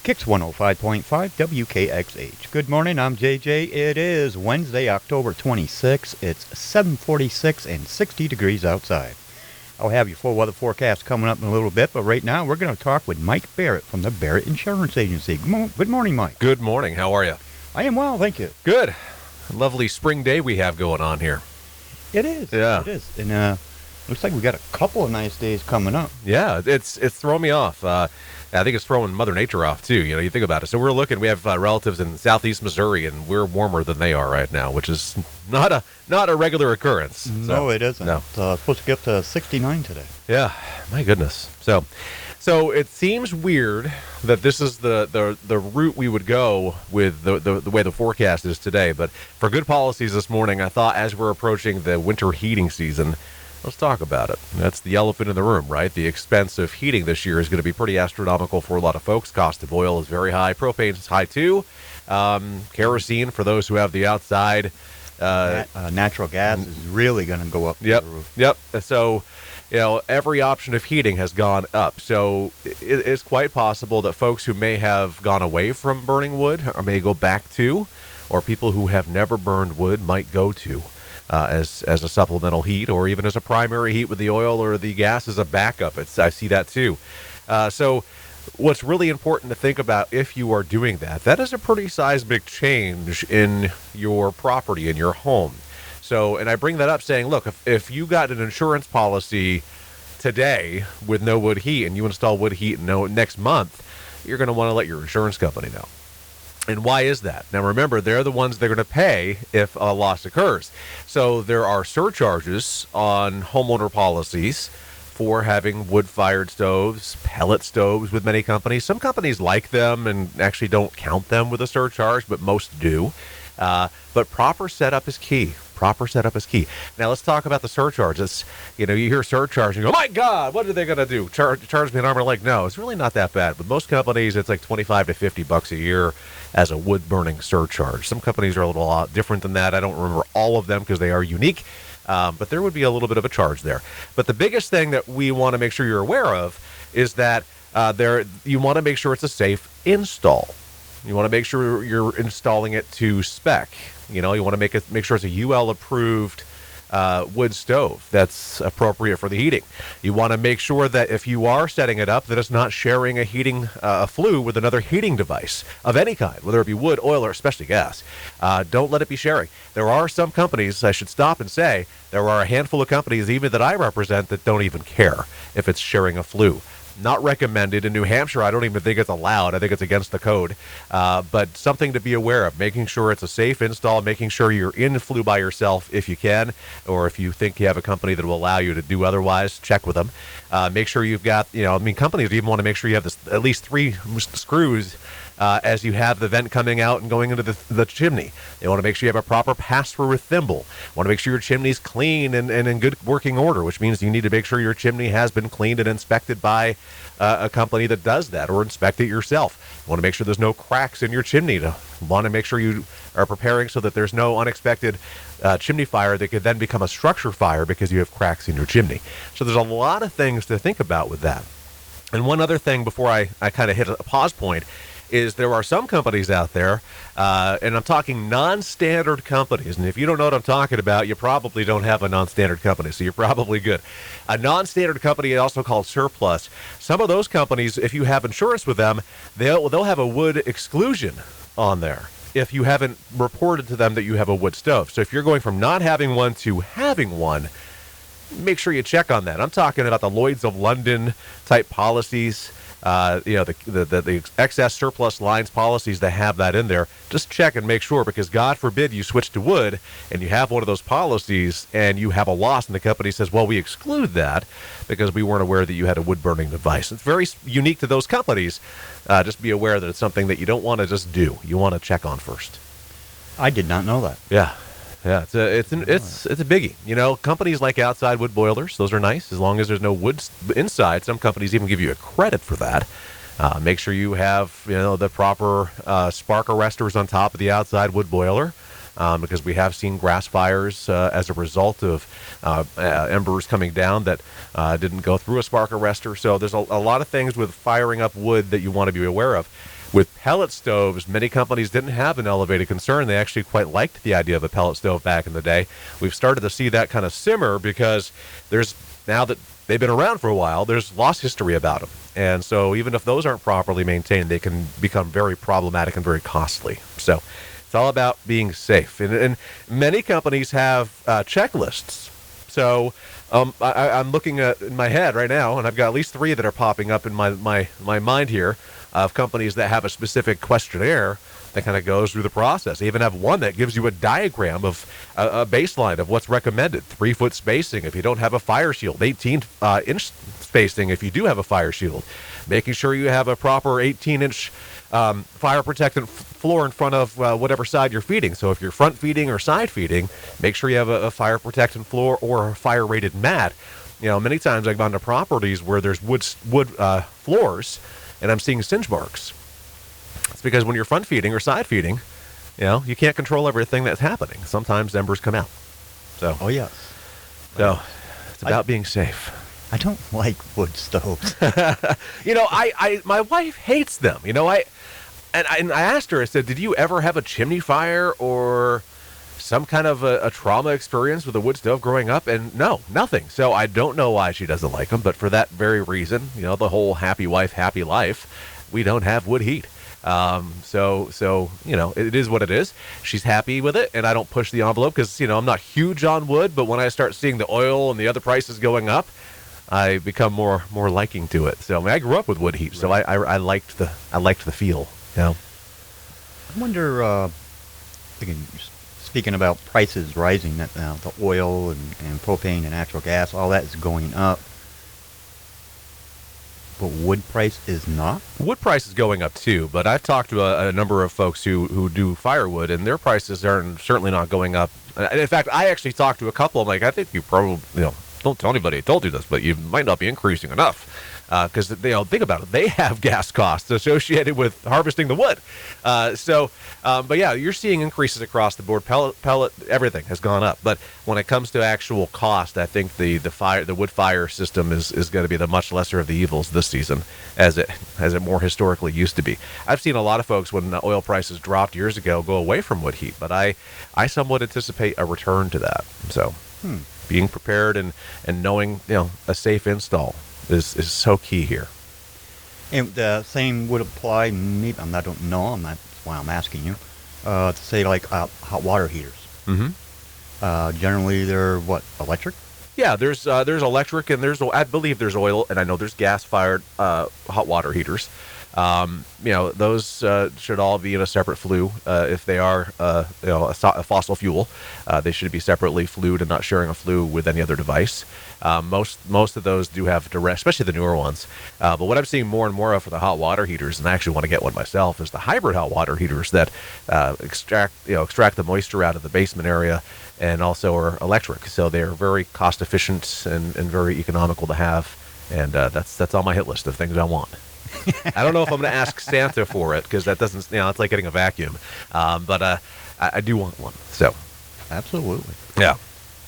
Kicks 105.5 WKXH. Good morning, I'm JJ. It is Wednesday, October 26th. It's 7:46 and 60 degrees outside. I'll have your full weather forecast coming up in a little bit, but right now we're going to talk with Mike Barrett from the Barrett Insurance Agency. Good morning, Mike. Good morning. How are you? I am well, thank you. Good. Lovely spring day we have going on here. It is. Yeah. It is. And looks like we got a couple of nice days coming up. Yeah, it's throwing me off. I think it's throwing Mother Nature off, too. You think about it. So we have relatives in southeast Missouri, and we're warmer than they are right now, which is not a regular occurrence. No, it isn't. No. It's supposed to get up to 69 today. Yeah, my goodness. So it seems weird that this is the route we would go with the way the forecast is today. But for good policies this morning, I thought as we're approaching the winter heating season, let's talk about it. That's the elephant in the room, right? The expense of heating this year is going to be pretty astronomical for a lot of folks. Cost of oil is very high. Propane is high, too. Kerosene, for those who have the outside. Natural gas is really going to go up Yep. to the roof. Yep. So, every option of heating has gone up. So it's quite possible that folks who may have gone away from burning wood or may go back to, or people who have never burned wood might go to. As a supplemental heat, or even as a primary heat with the oil or the gas as a backup. I see that too. So what's really important to think about if you are doing that is a pretty seismic change in your property, in your home. So, and I bring that up saying, look, if you got an insurance policy today with no wood heat and you install wood heat next month, you're going to want to let your insurance company know. And why is that? Now, remember, they're the ones they're going to pay if a loss occurs. So there are surcharges on homeowner policies for having wood-fired stoves, pellet stoves with many companies. Some companies like them and actually don't count them with a surcharge, but most do. But proper setup is key. Proper setup is key. Now, let's talk about the surcharges. You hear surcharge and you go, oh, my God, what are they going to do? Charge me an arm and a leg? No, it's really not that bad. With most companies, it's like $25 to $50 a year as a wood-burning surcharge. Some companies are a lot different than that. I don't remember all of them because they are unique, but there would be a little bit of a charge there. But the biggest thing that we want to make sure you're aware of is that you want to make sure it's a safe install. You want to make sure you're installing it to spec. You want to make sure it's a UL approved wood stove that's appropriate for the heating. You want to make sure that if you are setting it up, that it's not sharing a flue with another heating device of any kind, whether it be wood, oil, or especially gas. Don't let it be sharing. There are some companies, I should stop and say, there are a handful of companies even that I represent that don't even care if it's sharing a flue. Not recommended. In New Hampshire, I don't even think it's allowed. I think it's against the code. But something to be aware of, making sure it's a safe install, making sure you're in flue by yourself if you can, or if you think you have a company that will allow you to do otherwise, check with them. Make sure you've got, companies even want to make sure you have at least 3 screws as you have the vent coming out and going into the chimney. They want to make sure you have a proper pass-through with thimble. Want to make sure your chimney's clean and in good working order, which means you need to make sure your chimney has been cleaned and inspected by a company that does that, or inspect it yourself. You want to make sure there's no cracks in your chimney. Want to make sure you are preparing so that there's no unexpected chimney fire that could then become a structure fire because you have cracks in your chimney. So there's a lot of things to think about with that. And one other thing before I kind of hit a pause point is there are some companies out there, and I'm talking non-standard companies, and if you don't know what I'm talking about, you probably don't have a non-standard company, so you're probably good. A non-standard company, also called surplus. Some of those companies, if you have insurance with them, they'll have a wood exclusion on there if you haven't reported to them that you have a wood stove. So if you're going from not having one to having one, make sure you check on that. I'm talking about the Lloyd's of London type policies. The excess surplus lines policies that have that in there. Just check and make sure, because God forbid you switch to wood and you have one of those policies and you have a loss and the company says, well, we exclude that because we weren't aware that you had a wood burning device. It's very unique to those companies. Just be aware that it's something that you don't want to just do. You want to check on first. I did not know that. Yeah. Yeah, it's a biggie. Companies like outside wood boilers, those are nice as long as there's no wood inside. Some companies even give you a credit for that. Make sure you have the proper spark arresters on top of the outside wood boiler. because we have seen grass fires as a result of embers coming down that didn't go through a spark arrestor. So there's a lot of things with firing up wood that you want to be aware of. With pellet stoves, many companies didn't have an elevated concern. They actually quite liked the idea of a pellet stove back in the day. We've started to see that kind of simmer because there's, now that they've been around for a while, there's lost history about them. And so even if those aren't properly maintained, they can become very problematic and very costly. So it's all about being safe. And many companies have checklists. So I'm looking at in my head right now, and I've got at least 3 that are popping up in my mind here of companies that have a specific questionnaire that kind of goes through the process. They even have one that gives you a diagram of a baseline of what's recommended. 3-foot spacing if you don't have a fire shield, 18-inch spacing if you do have a fire shield, making sure you have a proper 18-inch fire protectant floor in front of whatever side you're feeding. So if you're front feeding or side feeding, make sure you have a fire protectant floor or a fire rated mat. You know, many times I've gone to properties where there's wood floors and I'm seeing singe marks. It's because when you're front feeding or side feeding, you know, you can't control everything that's happening. Sometimes embers come out. So, Oh, yes. so it's about being safe. I don't like wood stoves. You know, my wife hates them. You know, I asked her, I said, did you ever have a chimney fire or some kind of a trauma experience with a wood stove growing up? And no, nothing. So I don't know why she doesn't like them, but for that very reason, you know, the whole happy wife, happy life, we don't have wood heat. So, you know, it is what it is. She's happy with it, and I don't push the envelope because, you know, I'm not huge on wood, but when I start seeing the oil and the other prices going up, I become more liking to it. So I mean, I grew up with wood heat, so I liked the feel. You know? I wonder, again, speaking about prices rising, that now the oil and propane and natural gas, all that is going up. But wood price is not? Wood price is going up too, but I've talked to a number of folks who do firewood, and their prices are certainly not going up. And in fact, I actually talked to a couple. I'm like, I think you probably, you know, don't tell anybody I told you this, but you might not be increasing enough. Because they all think about it, they have gas costs associated with harvesting the wood. But yeah, you're seeing increases across the board. Pellet, everything has gone up. But when it comes to actual cost, I think the wood fire system is going to be the much lesser of the evils this season, as it more historically used to be. I've seen a lot of folks when the oil prices dropped years ago go away from wood heat, but I somewhat anticipate a return to that. So being prepared and knowing, you know, a safe install is so key here. And the same would apply, maybe, I don't know, that's why I'm asking you, to say like hot water heaters. Mm-hmm. Generally they're what, electric? Yeah, there's electric, and I believe there's oil, and I know there's gas-fired hot water heaters. You know, those should all be in a separate flue. If they are, you know, a fossil fuel, they should be separately flued and not sharing a flue with any other device. Most of those do have direct, especially the newer ones. But what I'm seeing more and more of for the hot water heaters, and I actually want to get one myself, is the hybrid hot water heaters that extract the moisture out of the basement area and also are electric. So they are very cost efficient and very economical to have. And that's on my hit list of things I want. I don't know if I'm going to ask Santa for it because that doesn't, you know, it's like getting a vacuum. But I do want one. So, Absolutely. yeah.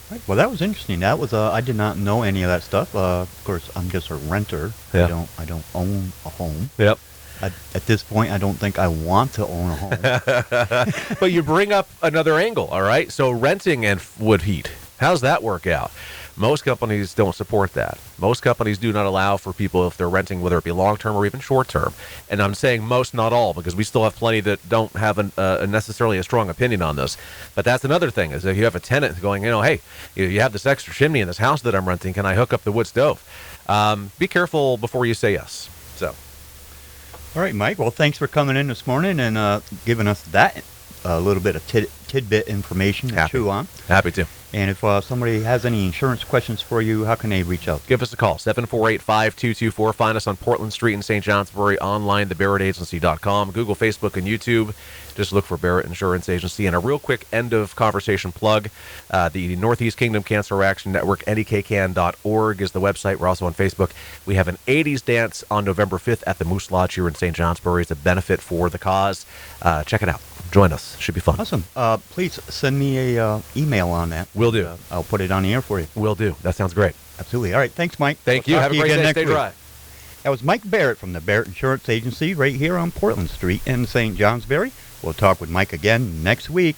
Right. Well, that was interesting. That was I did not know any of that stuff. Of course, I'm just a renter. Yeah. I don't own a home. Yep. At this point, I don't think I want to own a home. But you bring up another angle, all right? So renting and wood heat, how's that work out? Most companies don't support that. Most companies do not allow for people, if they're renting, whether it be long-term or even short-term. And I'm saying most, not all, because we still have plenty that don't have necessarily a strong opinion on this. But that's another thing, is if you have a tenant going, you know, hey, you have this extra chimney in this house that I'm renting, can I hook up the wood stove? Be careful before you say yes. So. All right, Mike. Well, thanks for coming in this morning and giving us that little bit of tidbit information to chew on. Happy to. And if somebody has any insurance questions for you, how can they reach out? Give us a call, 748-5224. Find us on Portland Street in St. Johnsbury, online, thebarrettagency.com, Google, Facebook, and YouTube. Just look for Barrett Insurance Agency. And a real quick end-of-conversation plug. The Northeast Kingdom Cancer Action Network, ndkcan.org, is the website. We're also on Facebook. We have an 80s dance on November 5th at the Moose Lodge here in St. Johnsbury. It's a benefit for the cause. Check it out. Join us. Should be fun. Awesome. Please send me a email on that. Will do. I'll put it on the air for you. Will do. That sounds great. Absolutely. All right. Thanks, Mike. Thank you. We'll Have a talk to great again day. next Stay week. dry. That was Mike Barrett from the Barrett Insurance Agency right here on Portland Street in St. Johnsbury. We'll talk with Mike again next week.